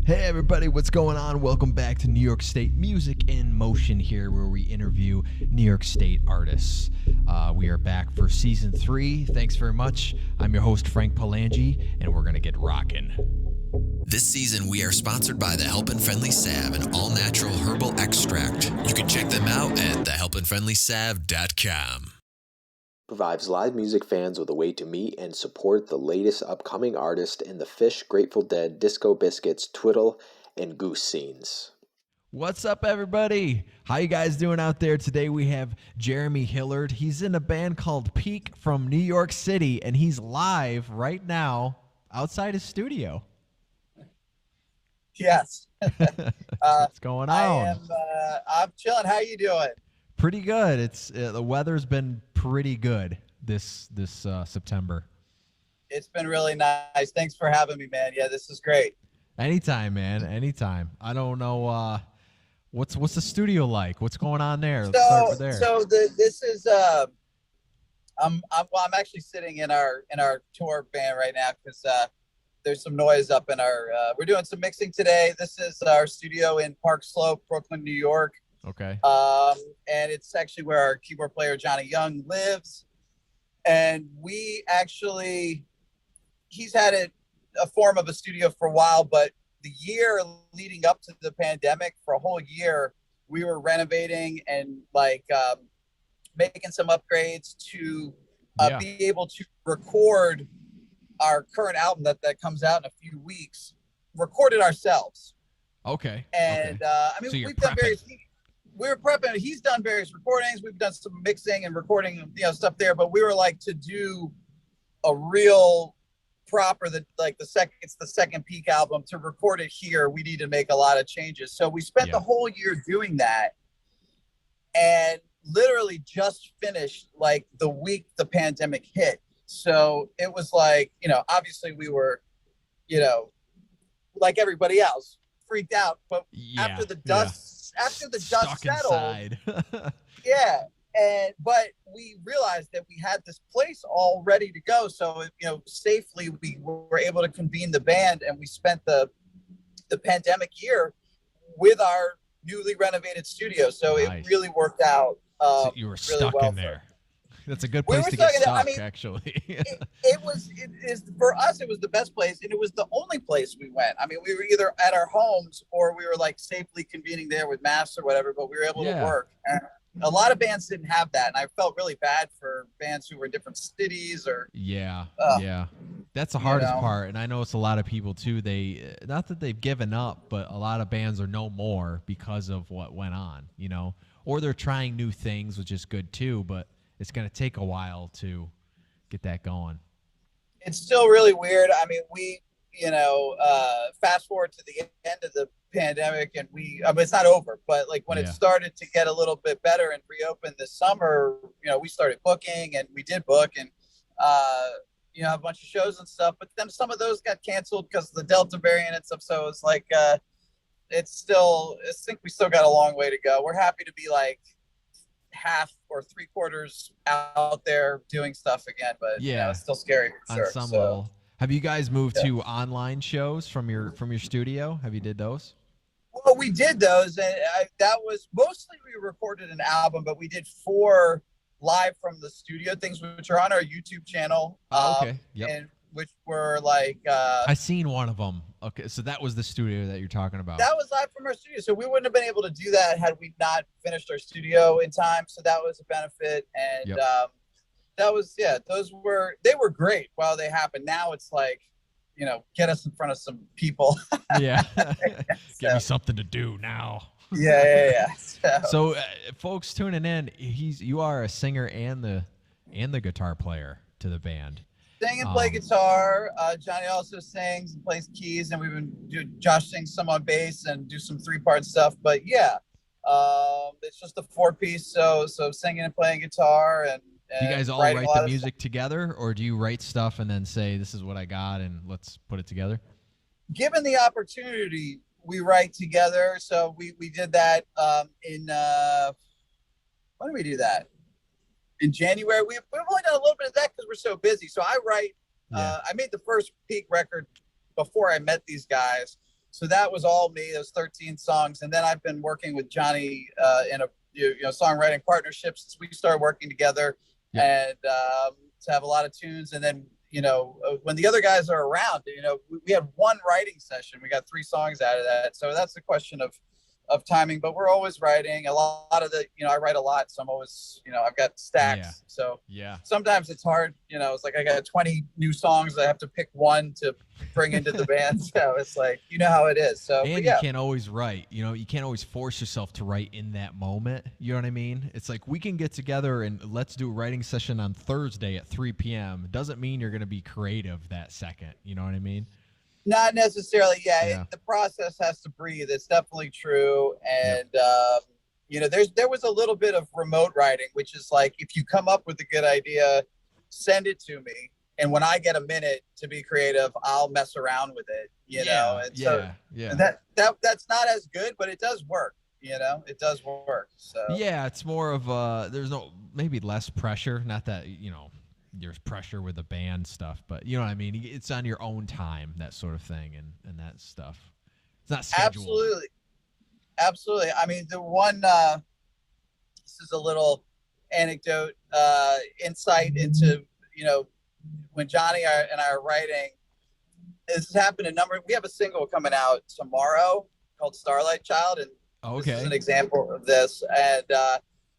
Hey everybody, what's going on? Welcome back to New York State Music in Motion here, where we interview New York State artists. We are back for season 3. Thanks very much. I'm your host, Frank Palangi, and we're going to get rocking. This season, we are sponsored by the Helpin' Friendly Salve, an all-natural herbal extract. You can check them out at thehelpinfriendlysalve.com. Provides live music fans with a way to meet and support the latest upcoming artists in the Fish, Grateful Dead, Disco Biscuits, Twiddle, and Goose scenes. What's up, everybody? How you guys doing out there? Today we have Jeremy Hilliard. He's in a band called Peak from New York City, and he's live right now outside his studio. Yes. What's going on? I'm chilling. How you doing? Pretty good. It's the weather's been pretty good this September. It's been really nice. Thanks for having me, man. Yeah, this is great. Anytime, man. Anytime. I don't know what's the studio like. What's going on there? Let's start with there. This is I'm actually sitting in our tour band right now because there's some noise up in our we're doing some mixing today. This is our studio in Park Slope, Brooklyn, New York. Okay. And it's actually where our keyboard player Johnny Young lives. And he's had a form of a studio for a while, but the year leading up to the pandemic, for a whole year, we were renovating and making some upgrades to be able to record our current album that comes out in a few weeks, record it ourselves. Okay. And okay. I mean, so we've done various. We were prepping. He's done various recordings. We've done some mixing and recording, stuff there. But we were like, to do a real proper, it's the second Peak album. To record it here, we need to make a lot of changes. So we spent the whole year doing that, and literally just finished like the week the pandemic hit. So it was like, obviously we were, like everybody else, freaked out. But after the dust settled, but we realized that we had this place all ready to go. So, safely we were able to convene the band, and we spent the pandemic year with our newly renovated studio. So It really worked out. So you were really stuck in there. That's a good place to get stuck, actually. For us, it was the best place, and it was the only place we went. I mean, we were either at our homes or we were like safely convening there with masks or whatever, but we were able to work. And a lot of bands didn't have that, and I felt really bad for bands who were in different cities or. Yeah. That's the hardest part, and I know it's a lot of people too. They not that they've given up, but a lot of bands are no more because of what went on, or they're trying new things, which is good too, but it's going to take a while to get that going. It's still really weird. I mean, we, fast forward to the end of the pandemic, and it's not over, but like when it started to get a little bit better and reopen this summer, we started booking, and we did book, and, a bunch of shows and stuff, but then some of those got canceled because of the Delta variant and stuff. So it's like, I think we still got a long way to go. We're happy to be like half or 3/4 out there doing stuff again, but it's still scary for sure. On some level. Have you guys moved to online shows from your studio? Have you did those? Well, we did those, and that was mostly we recorded an album, but we did 4 live from the studio things, which are on our YouTube channel. Okay. Yep. And which were like I seen one of them. Okay, so that was the studio that you're talking about. That was live from our studio, so we wouldn't have been able to do that had we not finished our studio in time. So that was a benefit, and that was they were great while they happened. Now it's like, get us in front of some people. Give me something to do now. Yeah. So folks tuning in, you are a singer and the guitar player to the band. Sing and play guitar. Johnny also sings and plays keys, and Josh sings some on bass and do some 3-part stuff. But it's just a 4-piece. So singing and playing guitar, and do you guys all write the music together, or do you write stuff and then say, this is what I got and let's put it together? Given the opportunity, we write together. So we did that in when did we do that? In January. We've only done a little bit of that because we're so busy. So I write. I made the first Peak record before I met these guys. So that was all me, those 13 songs. And then I've been working with Johnny in a songwriting partnership since we started working together, and to have a lot of tunes. And then, when the other guys are around, we had one writing session. We got 3 songs out of that. So that's a question of timing, but we're always writing a lot of the, I write a lot. So I'm always, I've got stacks. Yeah. So yeah, sometimes it's hard, it's like I got 20 new songs. I have to pick one to bring into the band. So it's like, how it is. So, and you can't always write, you can't always force yourself to write in that moment. You know what I mean? It's like, we can get together and let's do a writing session on Thursday at 3 p.m. Doesn't mean you're going to be creative that second. You know what I mean? Not necessarily. The process has to breathe. It's definitely true. And, there was a little bit of remote writing, which is like, if you come up with a good idea, send it to me. And when I get a minute to be creative, I'll mess around with it, And that's not as good, but it does work, it does work. So, it's more of there's maybe less pressure. Not that, there's pressure with the band stuff, but you know what I mean? It's on your own time, that sort of thing, and that stuff. It's not scheduled. Absolutely. I mean, the one, this is a little anecdote, insight into, when Johnny and I are writing, this has happened we have a single coming out tomorrow called Starlight Child. And this is an example of this. And,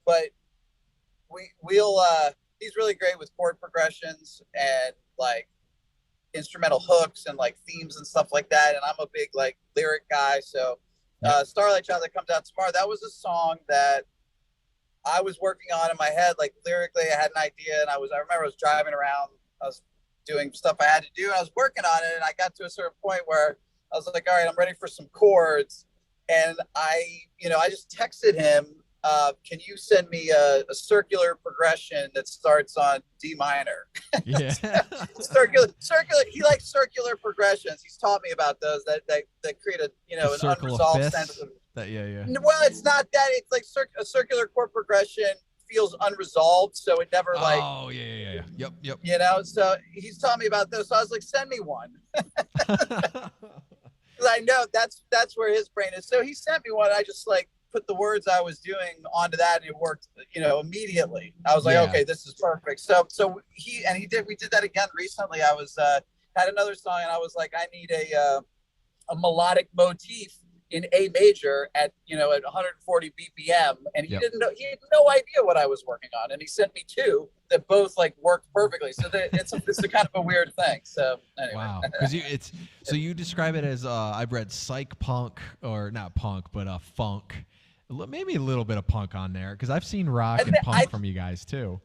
but we'll, he's really great with chord progressions and like instrumental hooks and like themes and stuff like that. And I'm a big like lyric guy. So Starlight Child that comes out tomorrow, that was a song that I was working on in my head. Like lyrically, I had an idea, and I remember I was driving around, I was doing stuff I had to do, and I was working on it. And I got to a certain point where I was like, all right, I'm ready for some chords. And I just texted him, can you send me a circular progression that starts on D minor? Yeah. circular. He likes circular progressions. He's taught me about those that create an unresolved sense of. Well, it's not that. It's like a circular chord progression feels unresolved, so it never like. Oh yeah. Yep. So he's taught me about those. So I was like, send me one. Because I know that's where his brain is. So he sent me one. I just like put the words I was doing onto that, and it worked, immediately. I was like, okay, this is perfect. So we did that again recently. I was had another song, and I was like, I need a melodic motif in A major at 140 BPM, and he didn't know. He had no idea what I was working on, and he sent me 2 that both like worked perfectly. So it's a kind of a weird thing. So anyway. Wow, because you describe it as I've read psych punk, or not punk, but funk. Maybe a little bit of punk on there, because I've seen rock and punk from you guys too.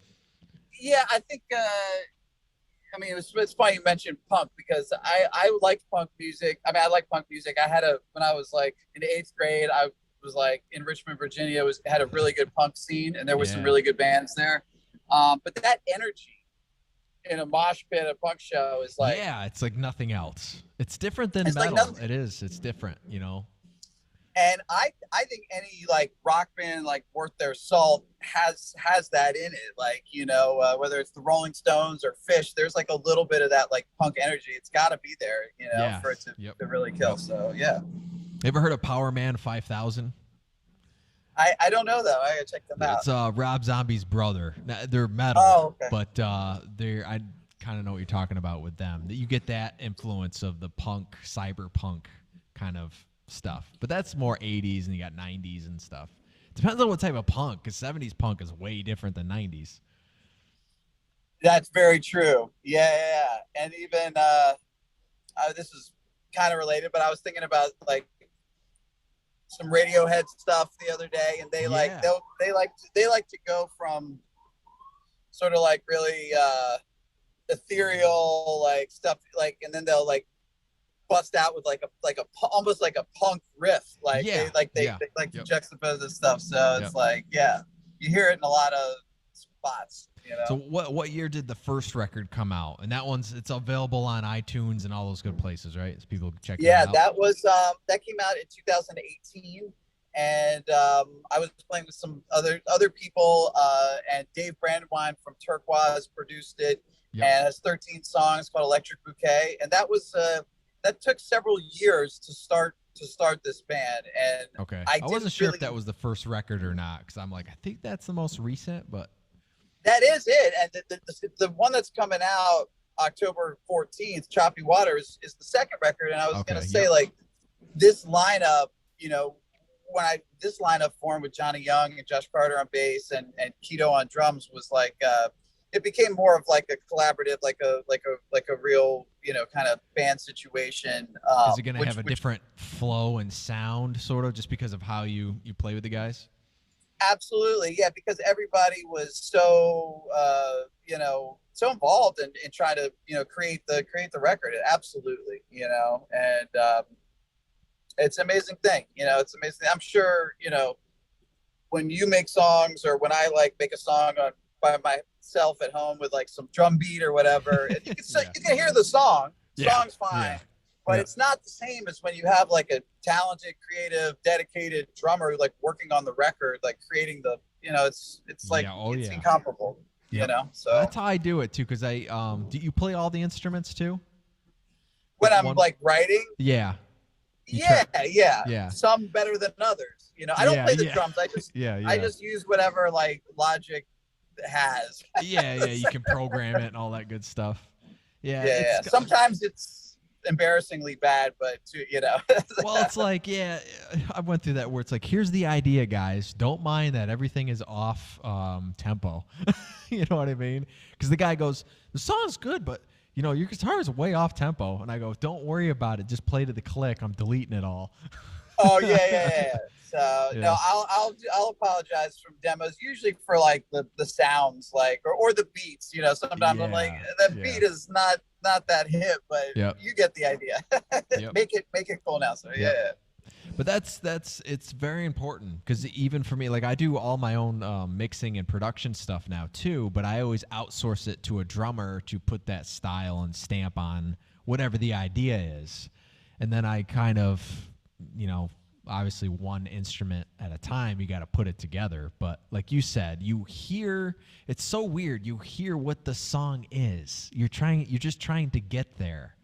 Yeah, I think. I mean, it's funny you mentioned punk, because I liked punk music. I mean, I like punk music. When I was like in 8th grade, I was like in Richmond, Virginia. Had a really good punk scene, and there was some really good bands there. But that energy in a mosh pit, a punk show is like, it's like nothing else. It's different than metal. Like it is. It's different, And I think any like rock band like worth their salt has that in it. Like, whether it's the Rolling Stones or Fish, there's like a little bit of that like punk energy. It's got to be there, for it to really kill. So yeah. You ever heard of Power Man 5000? I don't know though. I gotta check them out. It's Rob Zombie's brother. They're metal, but I kind of know what you're talking about with them. That you get that influence of the punk, cyberpunk kind of stuff, but that's more 80s, and you got 90s and stuff. Depends on what type of punk, because 70s punk is way different than 90s. That's very true. Yeah. And even this is kind of related, but I was thinking about like some Radiohead stuff the other day, and they like to go from sort of like really ethereal like stuff, like, and then they'll like bust out with like a almost like a punk riff, they to juxtapose this stuff. So it's like, you hear it in a lot of spots. So what year did the first record come out? And it's available on iTunes and all those good places, right? So people can check it out. That was that came out in 2018, and I was playing with some other people, and Dave Brandywine from Turquoise produced it, and has 13 songs called Electric Bouquet, and that was that took several years to start this band. And okay, I wasn't sure if that was the first record or not, because I'm like, I think that's the most recent, but that is it. And the one that's coming out October 14th, Choppy Waters, is the second record. And I was gonna say, like, this lineup, you know, this lineup formed with Johnny Young and Josh Carter on bass and Keto on drums was like, it became more of like a collaborative, like a real, you know, kind of band situation. Is it going to have a different flow and sound, sort of, just because of how you play with the guys? Absolutely, yeah, because everybody was so you know, so involved in trying to, you know, create the record. Absolutely, you know, and it's an amazing thing. You know, it's amazing. I'm sure, you know, when you make songs, or when I like make a song by myself at home with like some drum beat or whatever, and you can hear the song. Song's fine, but it's not the same as when you have like a talented, creative, dedicated drummer like working on the record, like creating the, you know, it's like it's incomparable. You know, so that's how I do it too. Because do you play all the instruments too? When I'm like writing? Yeah. Yeah. Some better than others. You know, I don't play the drums. I just I just use whatever like Logic has. You can program it and all that good stuff. Yeah. Sometimes it's embarrassingly bad, but you know. Well, it's like, I went through that where it's like, here's the idea, guys. Don't mind that everything is off tempo. You know what I mean? Because the guy goes, the song's good, but you know, your guitar is way off tempo. And I go, don't worry about it. Just play to the click. I'm deleting it all. Oh yeah. So no, I'll apologize from demos, usually for like the sounds, like or the beats. You know, sometimes I'm like, that beat is not that hip, but you get the idea. Make it cool now. So But it's very important, because even for me, like, I do all my own mixing and production stuff now too, but I always outsource it to a drummer to put that style and stamp on whatever the idea is. And then I kind of, you know, obviously one instrument at a time, you got to put it together. But like you said, you hear, it's so weird. You hear what the song is. You're just trying to get there.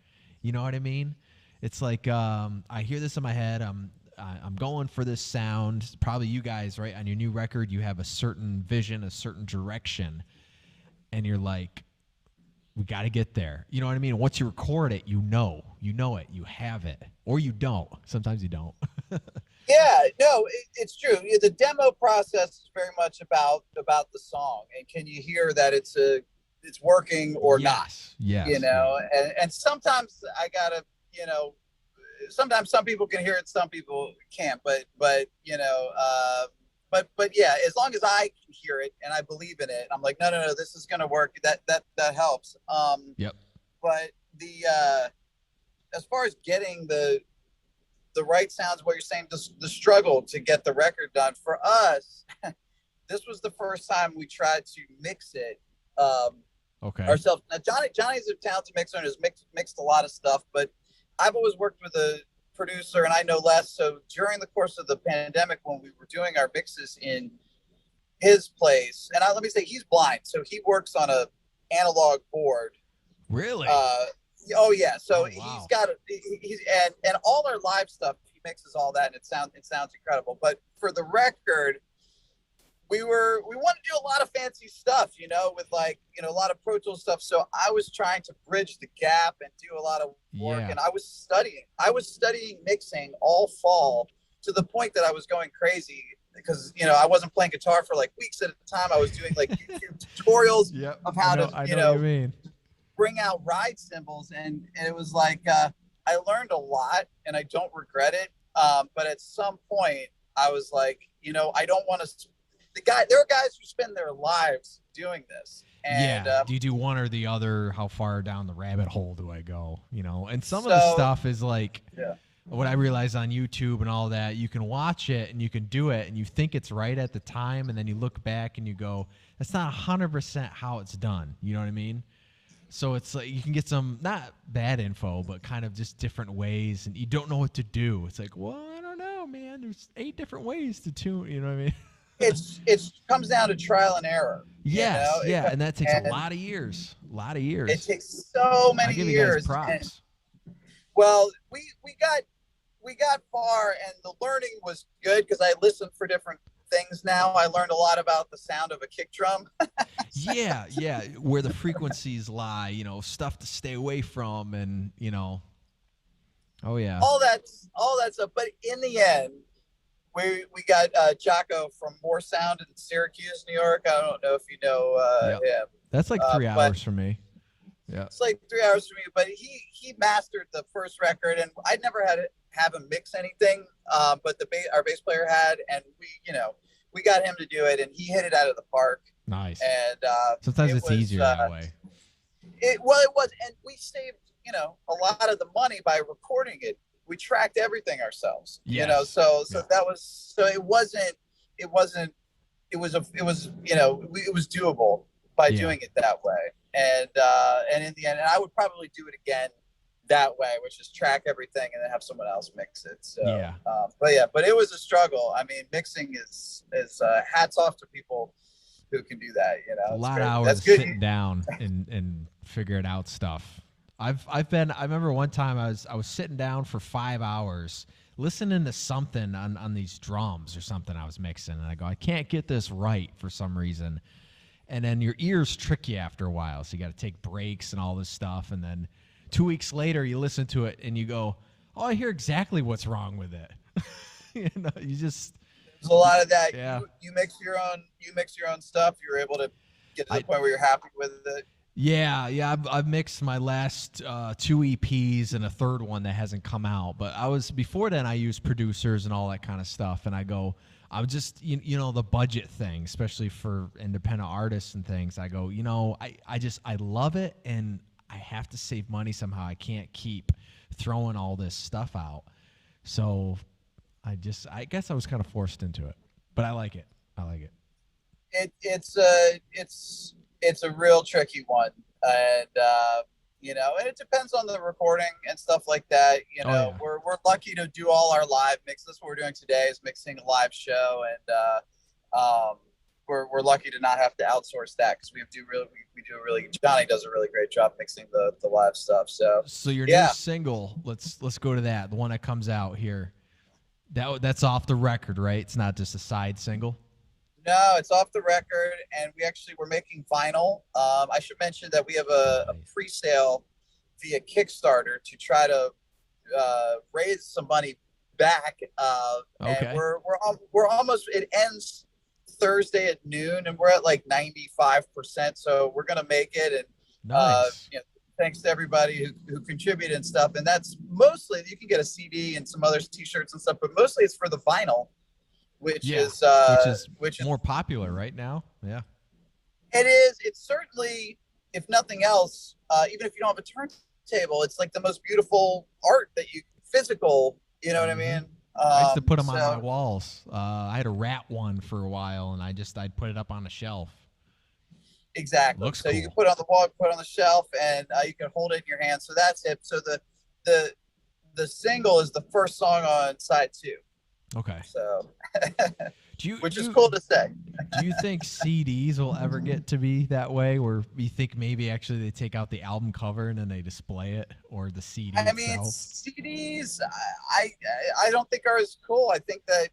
You know what I mean? It's like, I hear this in my head. I'm going for this sound. Probably you guys, right? On your new record, you have a certain vision, a certain direction, and you're like, we got to get there. You know what I mean? Once you record it, you know it, you have it, or you don't. Sometimes you don't. Yeah, no, it's true. The demo process is very much about the song, and can you hear that it's working or not? Yes. You know, and sometimes I gotta, you know, sometimes some people can hear it, some people can't. But you know, but yeah, as long as I can hear it and I believe in it, I'm like, no, this is gonna work. That helps. Yep. But as far as getting the right sounds, what you're saying, the struggle to get the record done for us, this was the first time we tried to mix it ourselves. Now Johnny's a talented mixer and has mixed a lot of stuff, but I've always worked with a producer and I know less. So during the course of the pandemic, when we were doing our mixes in his place, and let me say, he's blind, so he works on a analog board. Really? Oh yeah. So he's and all our live stuff, he mixes all that, and it sounds incredible. But for the record, we want to do a lot of fancy stuff, you know, with like, you know, a lot of Pro Tools stuff. So I was trying to bridge the gap and do a lot of work, and I was studying mixing all fall, to the point that I was going crazy because, you know, I wasn't playing guitar for like weeks at a time. I was doing like YouTube tutorials of how to, you know, bring out ride cymbals, and it was like I learned a lot and I don't regret it, but at some point I was like, you know, I don't want to. There are guys who spend their lives doing this, and do you do one or the other? How far down the rabbit hole do I go? You know, and some of the stuff is like what I realized on YouTube and all that. You can watch it and you can do it and you think it's right at the time, and then you look back and you go, that's not 100% how it's done. You know what I mean? So it's like you can get some, not bad info, but kind of just different ways, and you don't know what to do. It's like, well, I don't know, man. There's 8 different ways to tune. You know what I mean? It comes down to trial and error. Yes, you know? And that takes a lot of years. It takes so many years. I give you guys props. Well, we got far, and the learning was good because I listened for different things now. I learned a lot about the sound of a kick drum. Yeah, where the frequencies lie, stuff to stay away from, and oh yeah, all that stuff. But in the end, we got Jocko from More Sound in Syracuse, New York. I don't know if you know him. That's like 3 hours for me. Yeah, it's like 3 hours for me. But he mastered the first record, and I'd never had to have him mix anything. But our bass player had, and we got him to do it, and he hit it out of the park. Nice. And sometimes it's easier that way. It was, and we saved a lot of the money by recording it. We tracked everything ourselves. Yes. So that was it was doable by doing it that way. And in the end, and I would probably do it again that way, which is track everything and then have someone else mix it. So but it was a struggle. I mean, mixing is hats off to people who can do that. A lot of hours sitting down and figuring out stuff. I remember one time I was sitting down for 5 hours listening to something on these drums or something I was mixing, and I go, I can't get this right for some reason. And then your ears trick you after a while, so you got to take breaks and all this stuff. And then 2 weeks later, you listen to it and you go, "Oh, I hear exactly what's wrong with it." You just. There's a lot of that. Yeah. You mix your own stuff. You're able to get to the point where you're happy with it. Yeah. I've mixed my last 2 EPs and a third one that hasn't come out. But before then I used producers and all that kind of stuff. And I'm just the budget thing, especially for independent artists and things. I go, I love it, and I have to save money somehow. I can't keep throwing all this stuff out. So I guess I was kind of forced into it, but I like it. It's a real tricky one, and and it depends on the recording and stuff like that. We're lucky to do all our live mix. That's what we're doing today, is mixing a live show, and we're lucky to not have to outsource that, because Johnny does a really great job mixing the live stuff. So your new single, let's go to that, the one that comes out here. That's off the record, right? It's not just a side single. No, it's off the record, and we're making vinyl. I should mention that we have a pre-sale via Kickstarter to try to raise some money back. Okay. And we're almost. It ends Thursday at noon, and we're at like 95%. So we're gonna make it, and nice. Thanks to everybody who contributed and stuff. And that's mostly, you can get a CD and some other T-shirts and stuff, but mostly it's for the vinyl, which is more popular right now. Yeah, it is. It's certainly, if nothing else, even if you don't have a turntable, it's like the most beautiful art physical. You know what I mean? I used to put them on my walls. I had a rat one for a while, and I'd put it up on a shelf. Exactly. Looks so cool. You can put it on the wall, put it on the shelf, and you can hold it in your hand. So that's it. So the single is the first song on side 2. Okay. So, which is you, cool to say. Do you think CDs will ever get to be that way, where you think maybe actually they take out the album cover and then they display it, or the CD itself? I mean, CDs, I don't think are as cool. I think that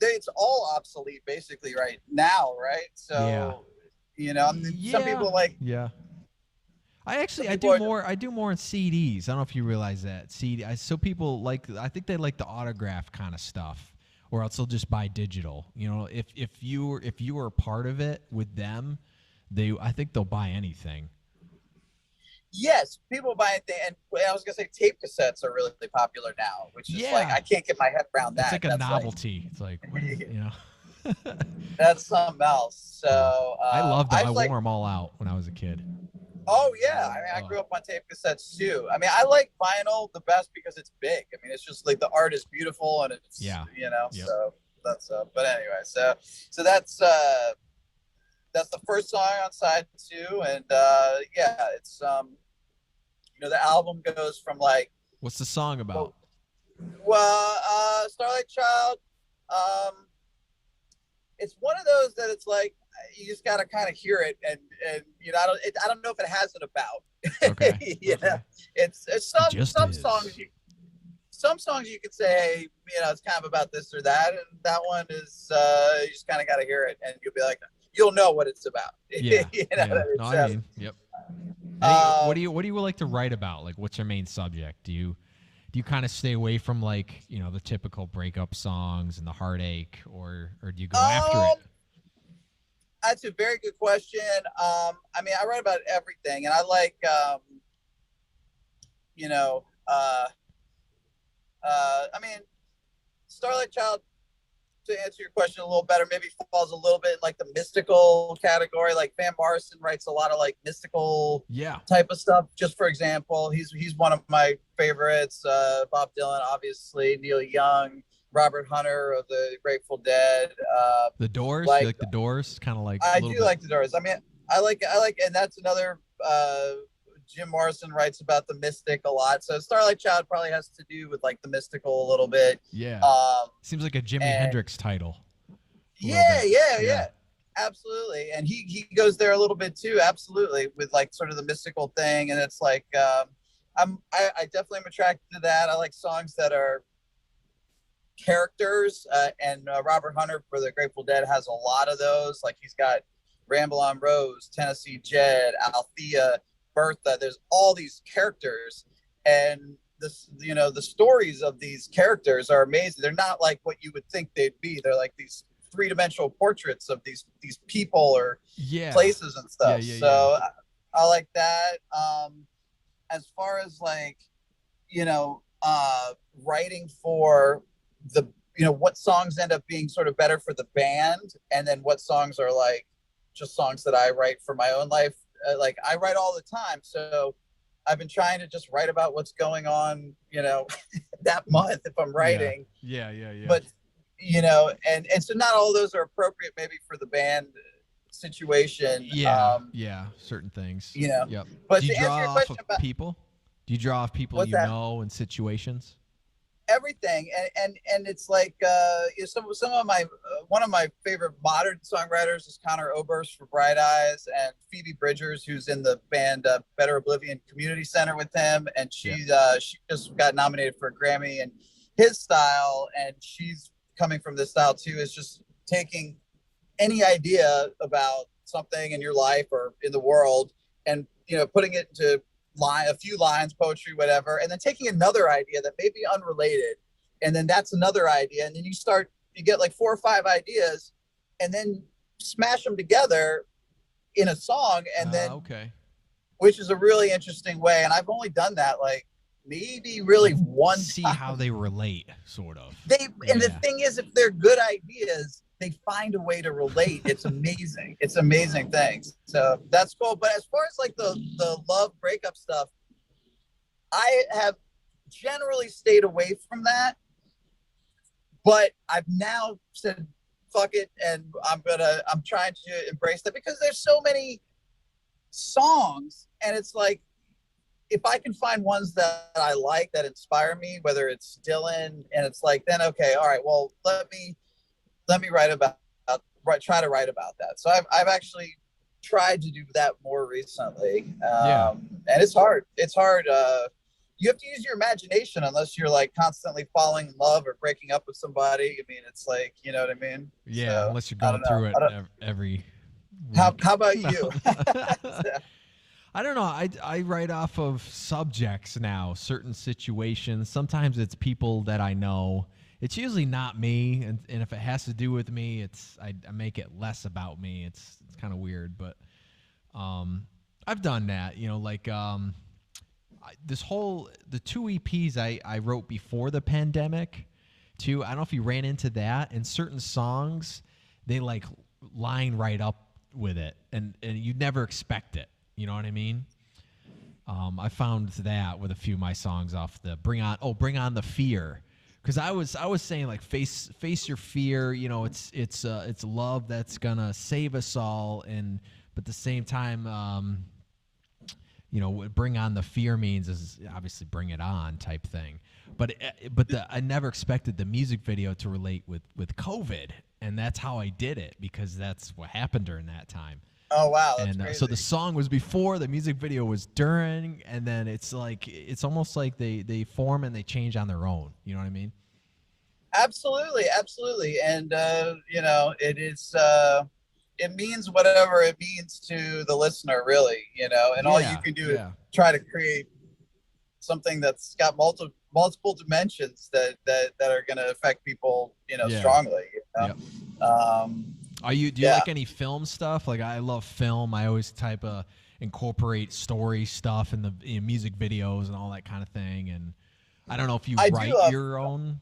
it's all obsolete basically right now, right? So some people like. Yeah. I do more in CDs. I don't know if you realize that. So people I think they like the autograph kind of stuff, or else they'll just buy digital. If you were a part of it with them, I think they'll buy anything. Yes, people buy it, and I was gonna say tape cassettes are really popular now, which is I can't get my head around that. It's like a novelty. It's like that's something else. So I loved them. I wore them all out when I was a kid. Oh yeah, I mean, I grew up on tape cassettes too. I mean, I like vinyl the best because it's big. I mean, it's just like the art is beautiful, and it's Yep. So that's but anyway, so that's the first song on side 2, and it's the album goes from like. What's the song about? Well, Starlight Child. It's one of those that it's like you just got to kind of hear it, and you know, I don't know if it has it about. Okay. You know, it's some is. songs some songs you could say, hey, you know, it's kind of about this or that, and that one is you just kind of got to hear it, and you'll be like, you'll know what it's about. Yeah. You know Yeah. what No, I I mean? mean, yep. What do you like to write about? Like, what's your main subject? Do you kind of stay away from, like, you know, the typical breakup songs and the heartache, or do you go after it? That's a very good question. I mean, I write about everything, and I like, you know, I mean, Starlight Child, to answer your question a little better, maybe falls a little bit in like the mystical category. Like Van Morrison writes a lot of like mystical type of stuff. Just for example, he's one of my favorites. Bob Dylan, obviously, Neil Young, Robert Hunter of the Grateful Dead. The Doors, like, you like the Doors, kind of like. I do like the Doors. I mean, I like, and that's another. Jim Morrison writes about the mystic a lot, so Starlight Child probably has to do with like the mystical a little bit. Yeah, seems like a Jimi Hendrix title. Yeah, absolutely. And he goes there a little bit too, absolutely, with like sort of the mystical thing. And it's like, I definitely am attracted to that. I like songs that are characters, and Robert Hunter for the Grateful Dead has a lot of those. Like he's got Ramble on Rose, Tennessee Jed, Althea, Bertha. There's all these characters, and this, you know, the stories of these characters are amazing. They're not like what you would think they'd be. They're like these three-dimensional portraits of these people or places and stuff. So I like that. As far as like, you know, writing for the, you know, what songs end up being sort of better for the band, and then what songs are like just songs that I write for my own life. Like I write all the time, so I've been trying to just write about what's going on, you know, that month if I'm writing. Yeah. But you know, and so not all of those are appropriate maybe for the band situation. Yeah, certain things. You know. Yep. But do you to draw answer your off question of about people? Do you draw off people you know and situations? Everything, and it's like you know, some of my one of my favorite modern songwriters is Connor Oberst for Bright Eyes, and Phoebe Bridgers, who's in the band Better Oblivion Community Center with him, and she just got nominated for a Grammy. And his style, and she's coming from this style too, is just taking any idea about something in your life or in the world, and you know, putting it into a few lines, poetry, whatever, and then taking another idea that may be unrelated, and then that's another idea, and then you get like 4 or 5 ideas, and then smash them together in a song, and then which is a really interesting way. And I've only done that like maybe really one see time. How they relate, sort of. And the thing is, if they're good ideas, they find a way to relate. It's amazing. It's amazing things. So that's cool. But as far as like the love breakup stuff, I have generally stayed away from that. But I've now said, fuck it. And I'm trying to embrace that, because there's so many songs, and it's like, if I can find ones that I like, that inspire me, whether it's Dylan, and it's like, then, okay, all right, well, let me try to write about that. So I've actually tried to do that more recently. And it's hard. You have to use your imagination, unless you're like constantly falling in love or breaking up with somebody. I mean, it's like, you know what I mean? Yeah. So, unless you're going through it every week. How about you? I don't know. I write off of subjects now, certain situations. Sometimes it's people that I know. It's usually not me, and if it has to do with me, I make it less about me. It's kind of weird, but I've done that. You know, like the 2 EPs I wrote before the pandemic, too. I don't know if you ran into that. And certain songs, they like line right up with it, and you'd never expect it. You know what I mean? I found that with a few of my songs off the Bring On the Fear, because I was saying like face your fear. You know, it's love that's gonna save us all, but at the same time, you know, what Bring On the Fear means is obviously bring it on type thing. But I never expected the music video to relate with COVID. and that's how I did it because that's what happened during that time. Oh wow, that's and crazy. So the song was before, the music video was during, and then it's almost like they form and they change on their own. You know what I mean? Absolutely, and it is. It means whatever it means to the listener, really. And all you can do is try to create something that's got multiple dimensions that are going to affect people, strongly. Yep. Do you like any film stuff? Like, I love film. I always incorporate story stuff in the music videos and all that kind of thing. And I don't know if you write your own,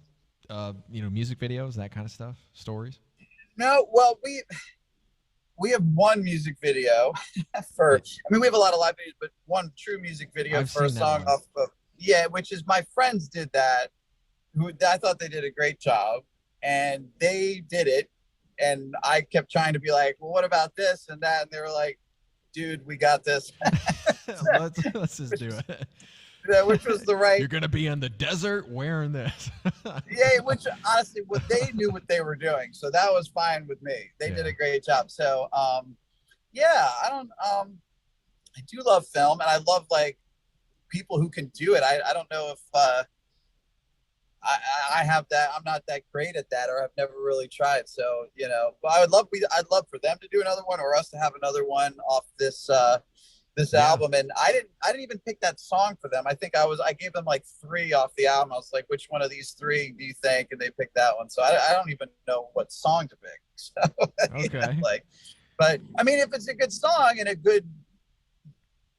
music videos, that kind of stuff, stories. No, well, we have one music video we have a lot of live videos, but one true music video for a song off of, which is my friends did that, who I thought they did a great job, and they did it. And I kept trying to be like, well, what about this and that? And they were like, dude, we got this. let's just do it. Yeah, which was the right. You're going to be in the desert wearing this. Which honestly, they knew what they were doing. So that was fine with me. They did a great job. So, I do love film, and I love like people who can do it. I don't know if I have that. I'm not that great at that, or I've never really tried. So, but I'd love for them to do another one, or us to have another one off this album. And I didn't even pick that song for them. I think I gave them like 3 off the album. I was like, which one of these 3 do you think? And they picked that one. So I don't even know what song to pick. So, okay. But I mean, if it's a good song and a good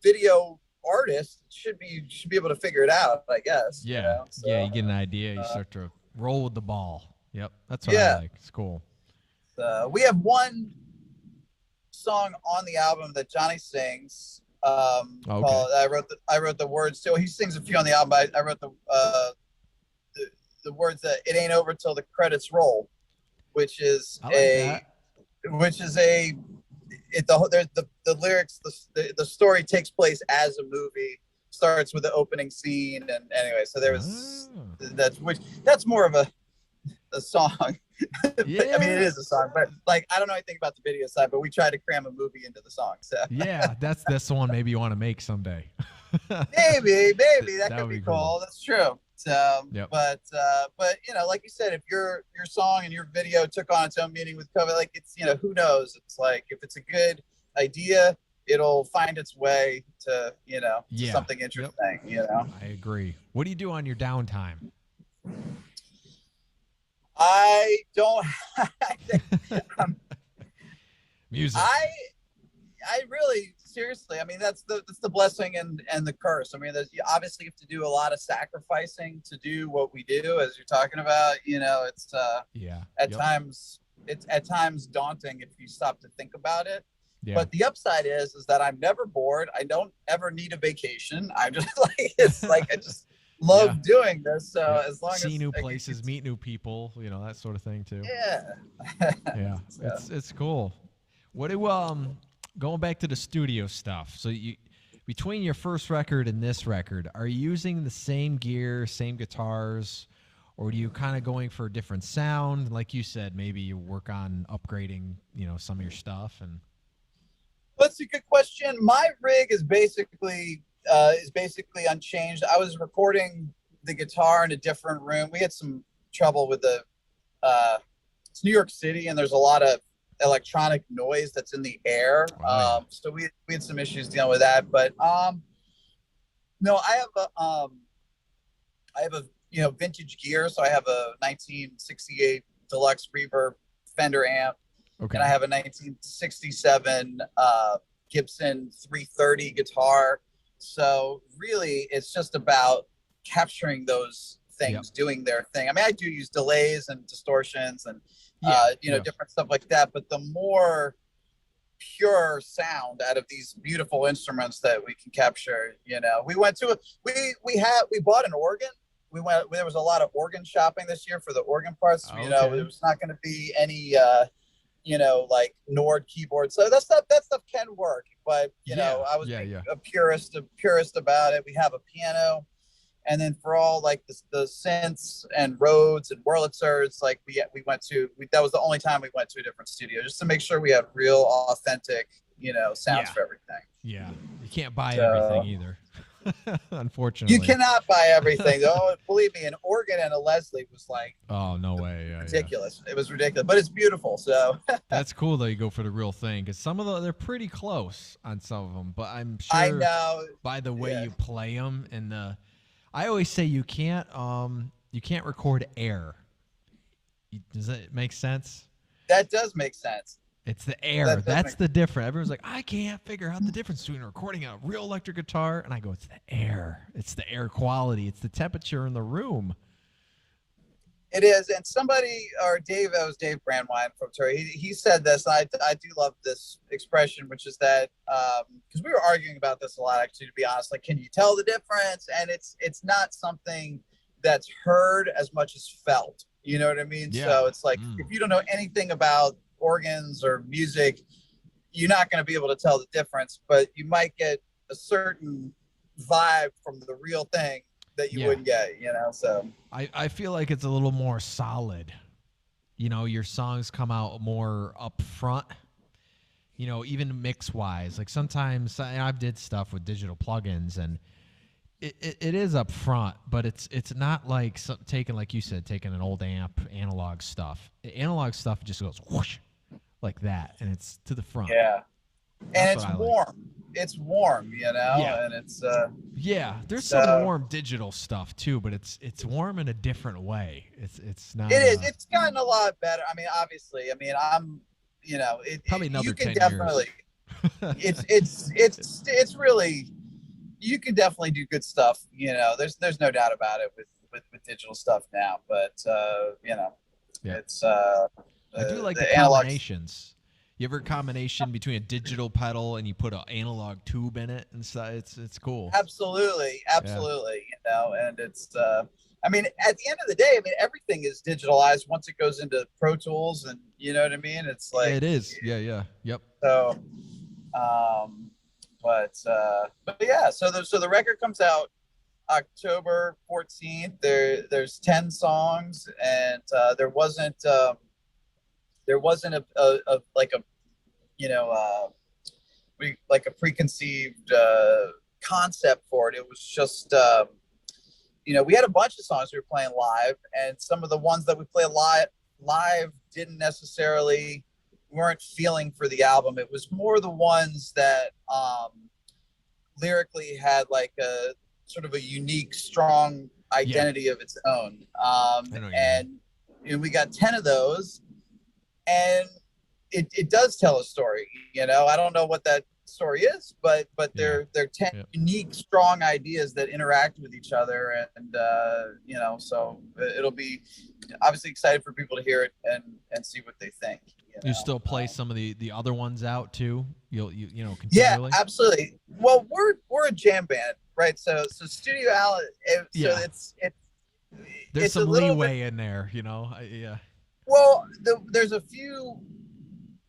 video artist, should be able to figure it out, I guess. Yeah. So, you get an idea, you start to roll with the ball. Yep. That's what I like. It's cool. We have one song on the album that Johnny sings. Called, I wrote the words. So he sings a few on the album. I wrote the words that "It ain't over till the credits roll," which is the lyrics. The story takes place as a movie. Starts with the opening scene, and anyway, so there was that's more of a song. Yeah. I mean, it is a song, but like, I don't know anything about the video side, but we tried to cram a movie into the song. So yeah, that's the one maybe you want to make someday. maybe that could be cool. That's true. But like you said, if your song and your video took on its own meaning with COVID, like, it's, who knows? It's like, if it's a good idea, it'll find its way to, to something interesting. I agree. What do you do on your downtime? I don't. Music. I really, seriously. I mean, that's the blessing and the curse. I mean, you obviously have to do a lot of sacrificing to do what we do, as you're talking about. It's at times daunting if you stop to think about it. Yeah. But the upside is that I'm never bored. I don't ever need a vacation. I'm just like I just love doing this. So as long as see new places, meet new people, that sort of thing too. Yeah. It's cool. What do going back to the studio stuff? So you, between your first record and this record, are you using the same gear, same guitars, or do you kind of going for a different sound? Like you said, maybe you work on upgrading, some of your stuff. And that's a good question. My rig is basically unchanged. I was recording the guitar in a different room. We had some trouble with it's New York City, and there's a lot of electronic noise that's in the air. So we had some issues dealing with that. But no, I have a vintage gear. So I have a 1968 Deluxe Reverb Fender amp. Okay. And I have a 1967 Gibson 330 guitar. So really, it's just about capturing those things, doing their thing. I mean, I do use delays and distortions and different stuff like that. But the more pure sound out of these beautiful instruments that we can capture, we went to we bought an organ. There was a lot of organ shopping this year for the organ parts. Okay. There was not going to be any like Nord keyboard. So that stuff can work. But I was a purist about it. We have a piano And then for all like the synths and Rhodes and Wurlitzers, like we went to, that was the only time we went to a different studio just to make sure we had real authentic, sounds for everything. Yeah. You can't buy everything either. Unfortunately. You cannot buy everything. Oh, believe me, an organ and a Leslie was like, oh, no way. Yeah, ridiculous. Yeah. It was ridiculous, but it's beautiful. So that's cool that you go for the real thing, because some of them, they're pretty close on some of them, but I'm sure I know by the way you play them and I always say you can't record air. Does that make sense? That does make sense. It's the air. That's the difference. Everyone's like, I can't figure out the difference between recording a real electric guitar. And I go, it's the air. It's the air quality. It's the temperature in the room. It is. And somebody, or Dave, that was Dave Brandwine from Terry, he said this. I do love this expression, which is that, because we were arguing about this a lot, actually, to be honest, like, can you tell the difference? And it's not something that's heard as much as felt. You know what I mean? Yeah. So it's like, if you don't know anything about organs or music, you're not going to be able to tell the difference, but you might get a certain vibe from the real thing that you wouldn't get, so I feel like it's a little more solid. Your songs come out more up front, even mix wise. Like sometimes I've did stuff with digital plugins and it is up front, but it's not like taking, like you said, taking an old amp, analog stuff. Analog stuff just goes whoosh like that, and it's to the front. Yeah. And it's warm. Like. It's warm, Yeah. And it's there's some warm digital stuff too, but it's warm in a different way. It's not. It is. It's gotten a lot better. I mean, obviously. I mean, I'm, probably another 10 definitely, years. it's really, you can definitely do good stuff. There's no doubt about it with digital stuff now. But it's. I do like the combinations. You ever combination between a digital pedal and you put an analog tube in it inside? It's cool. Absolutely. And it's I mean, at the end of the day, I mean, everything is digitalized once it goes into Pro Tools, and you know what I mean? It's like it is. Yeah. Yep. So but yeah, so the record comes out October 14th. There's 10 songs, and there wasn't a like a like a preconceived concept for it. It was just we had a bunch of songs we were playing live, and some of the ones that we play live didn't necessarily weren't feeling for the album. It was more the ones that lyrically had like a sort of a unique, strong identity of its own. And we got 10 of those, and it does tell a story. I don't know what that story is, but they're 10 unique, strong ideas that interact with each other, and so it'll be obviously excited for people to hear it and see what they think. You still play some of the other ones out too? You'll continually? Yeah, absolutely. Well, we're a jam band, right? So Studio Al, so there's it's some leeway in there, yeah. Well, there's a few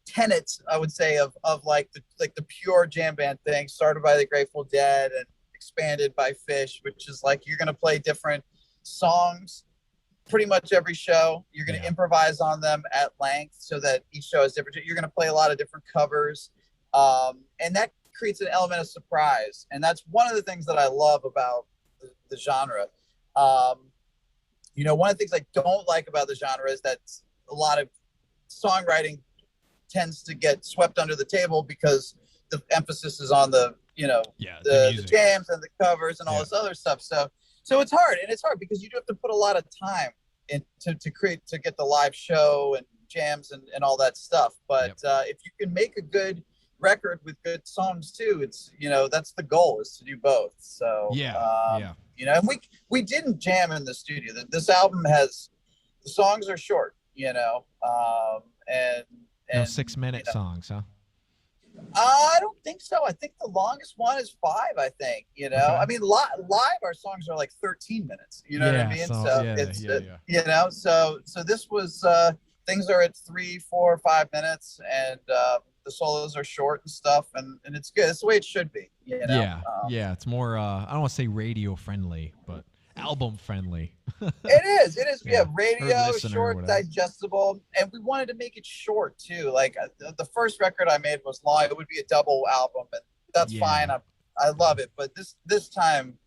tenets, I would say, of like the pure jam band thing, started by the Grateful Dead and expanded by Fish, which is like you're gonna play different songs pretty much every show. You're going to improvise on them at length so that each show is different. You're going to play a lot of different covers. And that creates an element of surprise. And that's one of the things that I love about the genre. One of the things I don't like about the genre is that a lot of songwriting tends to get swept under the table because the emphasis is on the jams and the covers and all this other stuff. So it's hard, and it's hard because you do have to put a lot of time into to get the live show and jams and all that stuff. But if you can make a good record with good songs too, it's that's the goal, is to do both. So and we didn't jam in the studio. This album has, the songs are short, and no 6-minute songs, huh? I don't think so. I think the longest one is 5, I think, Okay. I mean, live our songs are like 13 minutes, you know what I mean? So this was, things are at 3, 4, 5 minutes, and the solos are short and stuff, and it's good. It's the way it should be, Yeah, it's more, I don't want to say radio friendly, but album friendly. It is. Yeah. Radio, short, digestible, and we wanted to make it short too. Like the first record I made was long. It would be a double album, and that's fine. I love it, but this time,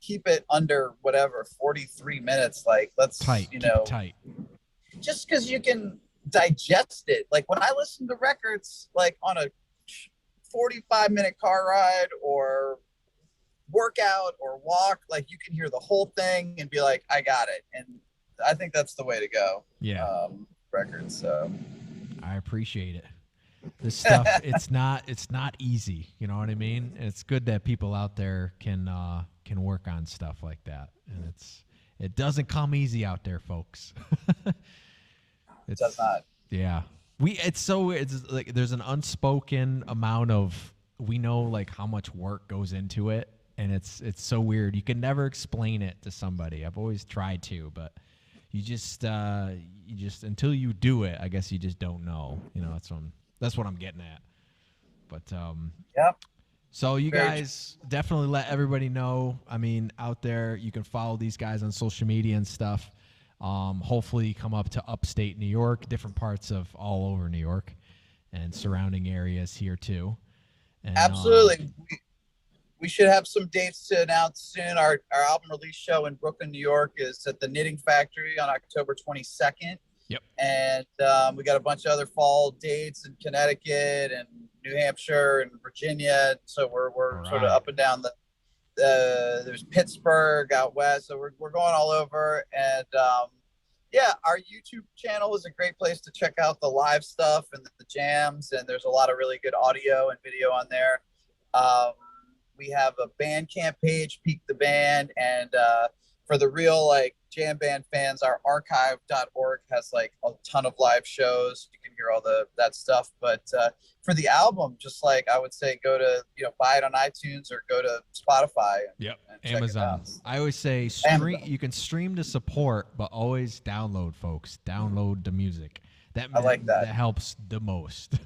keep it under whatever 43 minutes. Like let's tight. Just because you can digest it. Like when I listen to records, like on a 45-minute car ride or workout or walk, like you can hear the whole thing and be like, I got it. And I think that's the way to go. Yeah. Records. So I appreciate it. This stuff, it's not easy. You know what I mean? And it's good that people out there can work on stuff like that. And it doesn't come easy out there, folks. It does not. Yeah. It's like there's an unspoken amount of, we know like how much work goes into it, and it's so weird. You can never explain it to somebody. I've always tried to, but you just until you do it, I guess you just don't know. You know, that's what I'm getting at. But yep. So you guys definitely let everybody know. I mean, out there, you can follow these guys on social media and stuff. Hopefully come up to upstate New York, different parts of all over New York and surrounding areas here too. And, absolutely. We should have some dates to announce soon. Our album release show in Brooklyn, New York is at the Knitting Factory on October 22nd. Yep. And we got a bunch of other fall dates in Connecticut and New Hampshire and Virginia. So we're sort of up and down there's Pittsburgh out west. So we're going all over. And our YouTube channel is a great place to check out the live stuff and the jams. And there's a lot of really good audio and video on there. We have a Bandcamp page, Peak the Band, and for the real like jam band fans, our archive.org has like a ton of live shows. You can hear all that stuff. But for the album, just like I would say, go to buy it on iTunes or go to Spotify. And Amazon. I always say you can stream to support, but always download, folks. Download the music. I like that. That helps the most.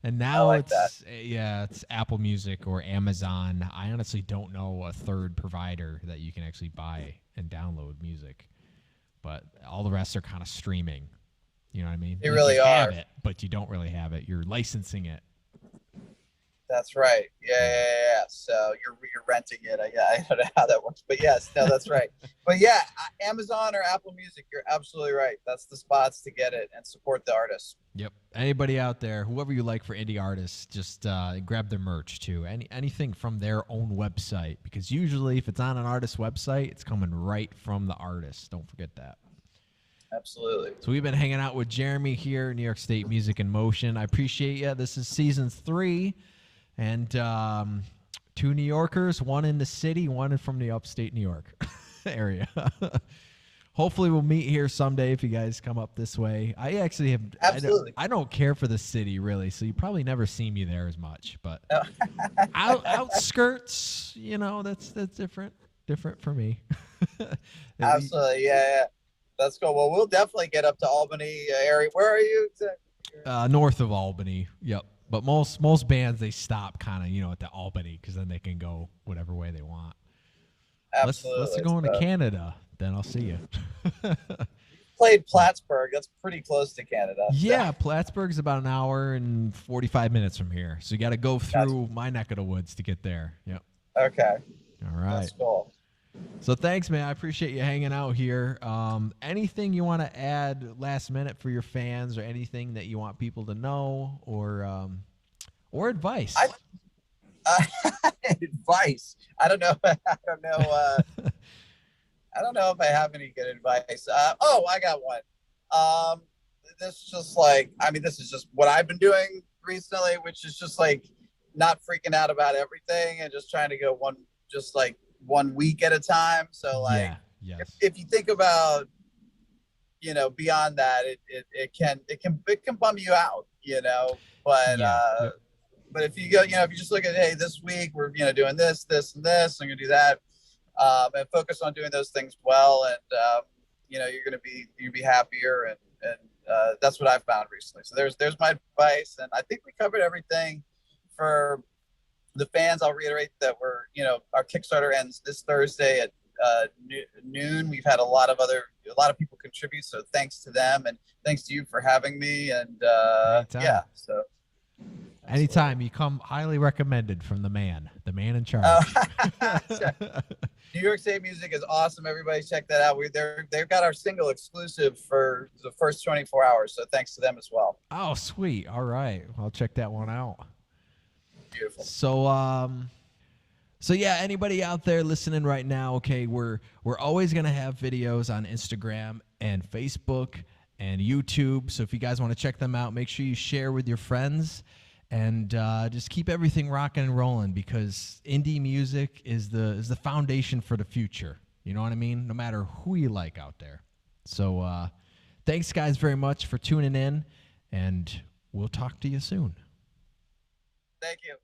And now it's Apple Music or Amazon. I honestly don't know a third provider that you can actually buy and download music. But all the rest are kind of streaming. You know what I mean? They really are. Have it, but you don't really have it. You're licensing it. That's right. Yeah. So you're renting it. I don't know how that works, but yes, no, that's right. But yeah, Amazon or Apple Music, you're absolutely right. That's the spots to get it and support the artists. Yep. Anybody out there, whoever you like for indie artists, just grab their merch too. Anything from their own website, because usually if it's on an artist's website, it's coming right from the artist. Don't forget that. Absolutely. So we've been hanging out with Jeremy here, New York State Music in Motion. I appreciate you. This is season 3. And 2 New Yorkers, 1 in the city, 1 from the upstate New York area. Hopefully we'll meet here someday if you guys come up this way. I actually have. Absolutely. I don't care for the city really, so you probably never see me there as much. But outskirts, that's different for me. Absolutely, yeah. That's cool. Well, we'll definitely get up to Albany area. Where are you exactly? North of Albany. Yep. But most bands, they stop kind of, at the Albany, because then they can go whatever way they want. Absolutely. Let's go into Canada. Then I'll see you. Played Plattsburgh. That's pretty close to Canada. Yeah, Plattsburgh's about an hour and 45 minutes from here. So you got to go through my neck of the woods to get there. Yep. Okay. All right. That's cool. So thanks, man. I appreciate you hanging out here. Anything you want to add last minute for your fans, or anything that you want people to know, or advice? Advice. I don't know. I don't know if I have any good advice. I got one. This is just what I've been doing recently, which is just like not freaking out about everything and just trying to go one week at a time. So if you think about, beyond that, it can bum you out, but if you go, if you just look at, hey, this week we're, doing this, and this, I'm going to do that, and focus on doing those things well. And, you're going to be happier. And that's what I've found recently. So there's my advice. And I think we covered everything. For the fans, I'll reiterate that our Kickstarter ends this Thursday at noon. We've had a lot of people contribute, so thanks to them, and thanks to you for having me. And yeah, so anytime you come, highly recommended from the man in charge. New York State Music is awesome. Everybody check that out. They've got our single exclusive for the first 24 hours. So thanks to them as well. Oh, sweet. All right. I'll check that one out. Beautiful. So yeah, anybody out there listening right now, okay, we're always going to have videos on Instagram and Facebook and YouTube. So if you guys want to check them out, make sure you share with your friends. And just keep everything rocking and rolling, because indie music is the foundation for the future. You know what I mean? No matter who you like out there. So thanks, guys, very much for tuning in, and we'll talk to you soon. Thank you.